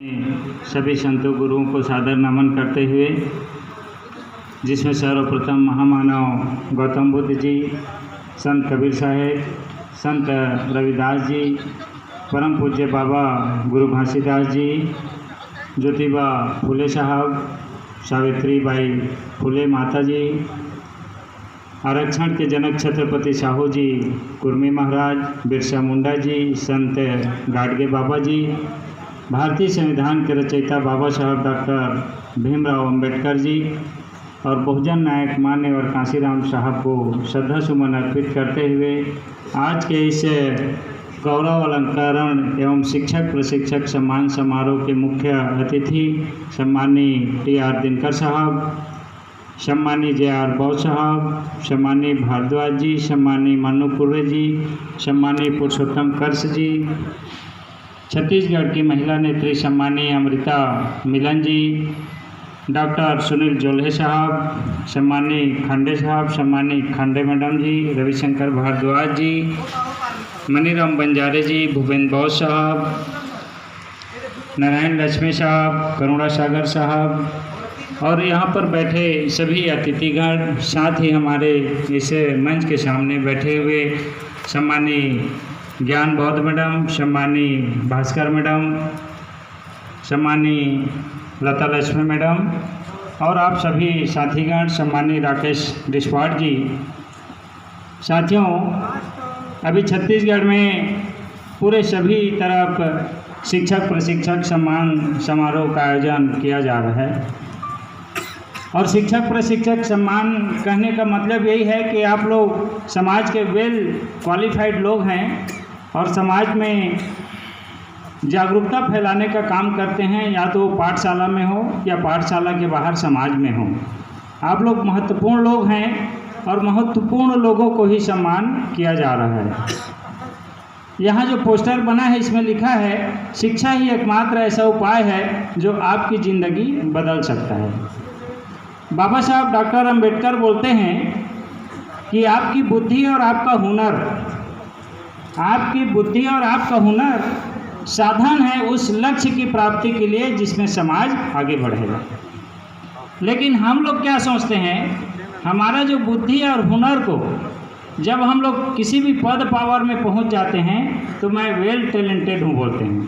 सभी संतों गुरुओं को सादर नमन करते हुए, जिसमें सर्वप्रथम महामानव गौतम बुद्ध जी, संत कबीर साहेब, संत रविदास जी, परम पूज्य बाबा गुरु घासीदास जी, ज्योतिबा फुले साहब, सावित्री बाई फुले माता जी, आरक्षण के जनक छत्रपति साहू जी, कुर्मी महाराज, बिरसा मुंडा जी, संत गाडगे बाबा जी, भारतीय संविधान के रचयिता बाबा साहब डॉक्टर भीमराव अंबेडकर जी और बहुजन नायक मान्यवर कांशीराम साहब को श्रद्धा सुमन अर्पित करते हुए आज के इस गौरव अलंकरण एवं शिक्षक प्रशिक्षक सम्मान समारोह के मुख्य अतिथि सम्मानीय टी.आर. दिनकर साहब, सम्मानीय जे.आर. बौद्ध साहब, सम्मानीय भारद्वाज जी, सम्मानीय मन्नू कुर्रे जी, सम्मानीय पुरुषोत्तम कर्स जी, छत्तीसगढ़ की महिला नेत्री सम्मानीय अमृता मिलन जी, डॉक्टर सुनील जोल्हे साहब, सम्मानीय खंडे साहब, सम्मानीय खंडे मैडम जी, रविशंकर भारद्वाज जी, मनीराम बंजारे जी, भूपेंद्र बौद्ध साहब, नारायण लक्ष्मी साहब, करुणा सागर साहब और यहाँ पर बैठे सभी अतिथिगण, साथ ही हमारे इस मंच के सामने बैठे हुए सम्मानीय ज्ञान बौद्ध मैडम, सम्मानीय भास्कर मैडम, सम्मानीय लता लक्ष्मी मैडम और आप सभी साथीगण, सम्मानीय राकेश डिस्वाट जी। साथियों, अभी छत्तीसगढ़ में पूरे सभी तरफ शिक्षक प्रशिक्षक सम्मान समारोह का आयोजन किया जा रहा है और शिक्षक प्रशिक्षक सम्मान कहने का मतलब यही है कि आप लोग समाज के वेल क्वालिफाइड लोग हैं और समाज में जागरूकता फैलाने का काम करते हैं, या तो पाठशाला में हो या पाठशाला के बाहर समाज में हो। आप लोग महत्वपूर्ण लोग हैं और महत्वपूर्ण लोगों को ही सम्मान किया जा रहा है। यहाँ जो पोस्टर बना है इसमें लिखा है, शिक्षा ही एकमात्र ऐसा उपाय है जो आपकी ज़िंदगी बदल सकता है। बाबा साहब डॉक्टर अंबेडकर बोलते हैं कि आपकी बुद्धि और आपका हुनर साधन है उस लक्ष्य की प्राप्ति के लिए जिसमें समाज आगे बढ़ेगा। लेकिन हम लोग क्या सोचते हैं, हमारा जो बुद्धि और हुनर को जब हम लोग किसी भी पद पावर में पहुंच जाते हैं तो मैं वेल टैलेंटेड हूं बोलते हैं।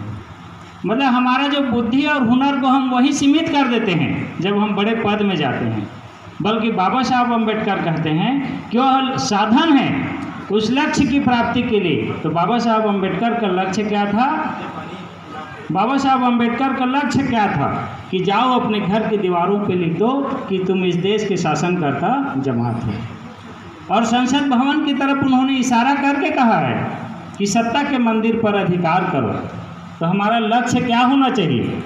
मतलब हमारा जो बुद्धि और हुनर को हम वहीं सीमित कर देते हैं जब हम बड़े पद में जाते हैं। बल्कि बाबा साहब अम्बेडकर कहते हैं केवल साधन है उस लक्ष्य की प्राप्ति के लिए। तो बाबा साहब अम्बेडकर का लक्ष्य क्या था? बाबा साहब अम्बेडकर का लक्ष्य क्या था कि जाओ अपने घर की दीवारों पे लिख दो कि तुम इस देश के शासनकर्ता जमात हो। और संसद भवन की तरफ उन्होंने इशारा करके कहा है कि सत्ता के मंदिर पर अधिकार करो। तो हमारा लक्ष्य क्या होना चाहिए?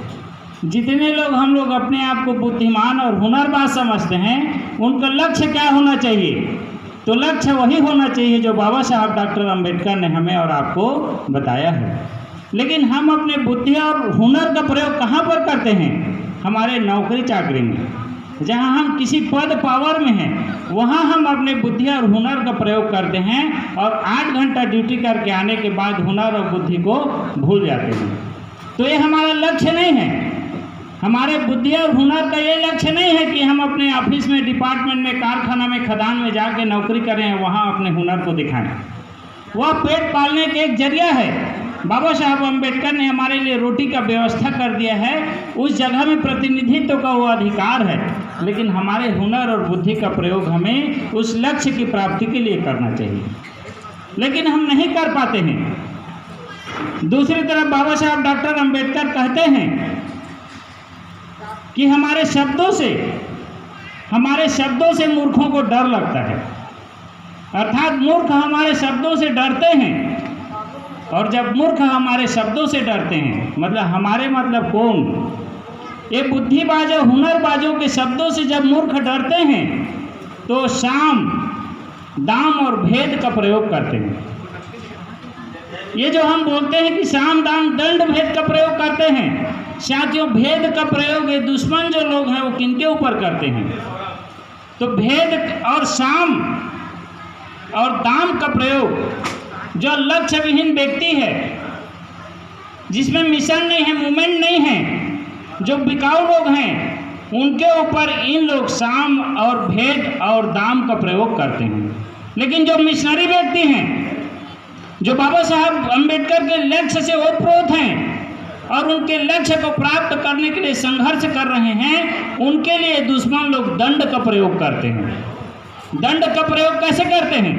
जितने लोग हम लोग अपने आप को बुद्धिमान और हुनरबाज समझते हैं, उनका लक्ष्य क्या होना चाहिए? तो लक्ष्य वही होना चाहिए जो बाबा साहब डॉक्टर अंबेडकर ने हमें और आपको बताया है। लेकिन हम अपने बुद्धि और हुनर का प्रयोग कहाँ पर करते हैं? हमारे नौकरी चाकरी में, जहाँ हम किसी पद पावर में हैं, वहाँ हम अपने बुद्धि और हुनर का प्रयोग करते हैं और 8 घंटा ड्यूटी करके आने के बाद हुनर और बुद्धि को भूल जाते हैं। तो ये हमारा लक्ष्य नहीं है। हमारे बुद्धि और हुनर का ये लक्ष्य नहीं है कि हम अपने ऑफिस में, डिपार्टमेंट में, कारखाना में, खदान में जाके नौकरी करें, वहाँ अपने हुनर को दिखाएं। वह पेट पालने के एक जरिया है। बाबा साहब अम्बेडकर ने हमारे लिए रोटी का व्यवस्था कर दिया है, उस जगह में प्रतिनिधित्व का वो अधिकार है। लेकिन हमारे हुनर और बुद्धि का प्रयोग हमें उस लक्ष्य की प्राप्ति के लिए करना चाहिए, लेकिन हम नहीं कर पाते हैं। दूसरी तरफ बाबा साहब डॉक्टर अम्बेडकर कहते हैं कि हमारे शब्दों से मूर्खों को डर लगता है। अर्थात मूर्ख हमारे शब्दों से डरते हैं, और जब मूर्ख हमारे शब्दों से डरते हैं, मतलब कौन? ये बुद्धिबाजों, हुनरबाजों के शब्दों से जब मूर्ख डरते हैं तो साम, दाम और भेद का प्रयोग करते हैं। ये जो हम बोलते हैं कि साम, दाम, दंड, भेद का प्रयोग करते हैं, साथियों, भेद का प्रयोग ये दुश्मन जो लोग हैं वो किनके ऊपर करते हैं? तो भेद और साम और दाम का प्रयोग जो लक्ष्य विहीन व्यक्ति है, जिसमें मिशन नहीं है, मूवमेंट नहीं है, जो बिकाऊ लोग हैं, उनके ऊपर इन लोग साम और भेद और दाम का प्रयोग करते हैं। लेकिन जो मिशनरी व्यक्ति हैं, जो बाबा साहब अम्बेडकर के लक्ष्य से ओतप्रोत हैं और उनके लक्ष्य को प्राप्त करने के लिए संघर्ष कर रहे हैं, उनके लिए दुश्मन लोग दंड का प्रयोग करते हैं। दंड का प्रयोग कैसे करते हैं?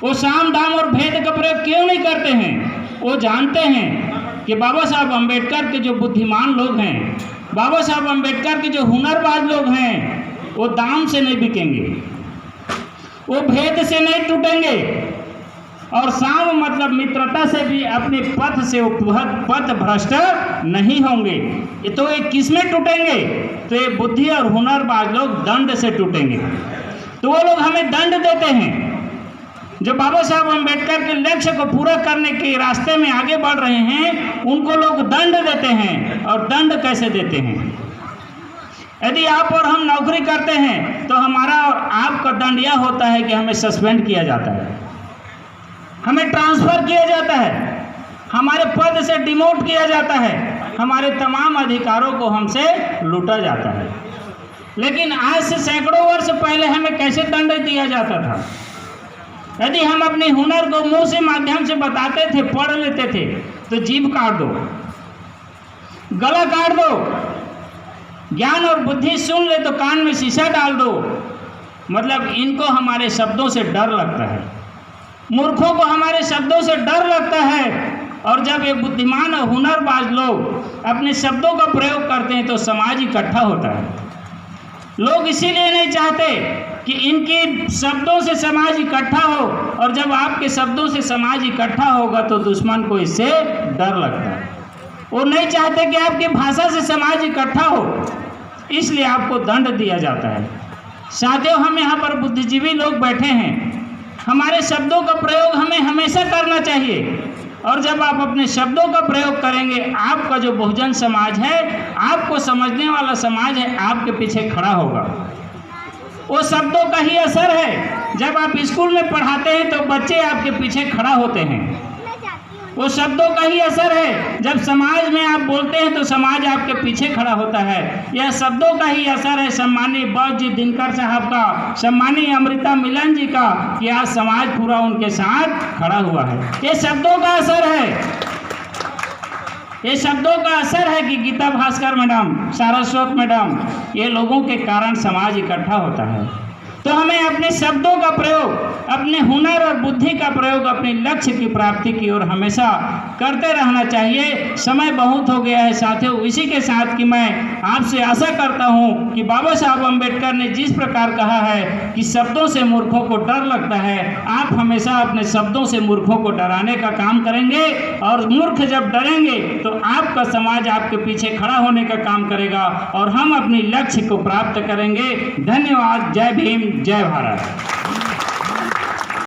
वो साम दाम और भेद का प्रयोग क्यों नहीं करते हैं? वो जानते हैं कि बाबा साहब अम्बेडकर के जो बुद्धिमान लोग हैं, बाबा साहब अम्बेडकर के जो हुनरबाज लोग हैं, वो दाम से नहीं बिकेंगे, वो भेद से नहीं टूटेंगे और साम मतलब मित्रता से भी अपने पथ से पथ भ्रष्ट नहीं होंगे। तो ये किसमें टूटेंगे? तो ये बुद्धि और हुनरबाज लोग दंड से टूटेंगे। तो वो लोग हमें दंड देते हैं। जो बाबा साहब अम्बेडकर के लक्ष्य को पूरा करने के रास्ते में आगे बढ़ रहे हैं, उनको लोग दंड देते हैं। और दंड कैसे देते हैं? यदि आप और हम नौकरी करते हैं तो हमारा और आपका दंड यह होता है कि हमें सस्पेंड किया जाता है, हमें ट्रांसफर किया जाता है, हमारे पद से डिमोट किया जाता है, हमारे तमाम अधिकारों को हमसे लूटा जाता है। लेकिन आज से सैकड़ों वर्ष पहले हमें कैसे दंड दिया जाता था? यदि हम अपने हुनर को मुंह से माध्यम से बताते थे, पढ़ लेते थे, तो जीभ काट दो, गला काट दो, ज्ञान और बुद्धि सुन ले तो कान में शीशा डाल दो। मतलब इनको हमारे शब्दों से डर लगता है, मूर्खों को हमारे शब्दों से डर लगता है। और जब ये बुद्धिमान और हुनरबाज लोग अपने शब्दों का प्रयोग करते हैं तो समाज इकट्ठा होता है। लोग इसीलिए नहीं चाहते कि इनके शब्दों से समाज इकट्ठा हो, और जब आपके शब्दों से समाज इकट्ठा होगा तो दुश्मन को इससे डर लगता है। वो नहीं चाहते कि आपकी भाषा से समाज इकट्ठा हो, इसलिए आपको दंड दिया जाता है। साथियों, हम यहाँ पर बुद्धिजीवी लोग बैठे हैं, हमारे शब्दों का प्रयोग हमें हमेशा करना चाहिए। और जब आप अपने शब्दों का प्रयोग करेंगे, आपका जो बहुजन समाज है, आपको समझने वाला समाज है, आपके पीछे खड़ा होगा। वो शब्दों का ही असर है। जब आप स्कूल में पढ़ाते हैं तो बच्चे आपके पीछे खड़ा होते हैं, वो शब्दों का ही असर है। जब समाज में आप बोलते हैं तो समाज आपके पीछे खड़ा होता है। यह शब्दों का ही असर है सम्मानीय बौद्ध जी दिनकर साहब का, सम्मानीय अमृता मिलन जी का, कि आज समाज पूरा उनके साथ खड़ा हुआ है। ये शब्दों का असर है, ये शब्दों का असर है कि गीता भास्कर मैडम, सारस्वत मैडम, ये लोगों के कारण समाज इकट्ठा होता है। तो हमें अपने शब्दों का प्रयोग, अपने हुनर और बुद्धि का प्रयोग अपने लक्ष्य की प्राप्ति की ओर हमेशा करते रहना चाहिए। समय बहुत हो गया है साथियों, इसी के साथ कि मैं आपसे आशा करता हूं कि बाबा साहब अम्बेडकर ने जिस प्रकार कहा है कि शब्दों से मूर्खों को डर लगता है, आप हमेशा अपने शब्दों से मूर्खों को डराने का काम करेंगे। और मूर्ख जब डरेंगे तो आपका समाज आपके पीछे खड़ा होने का काम करेगा और हम अपने लक्ष्य को प्राप्त करेंगे। धन्यवाद। जय भीम, जय भारत।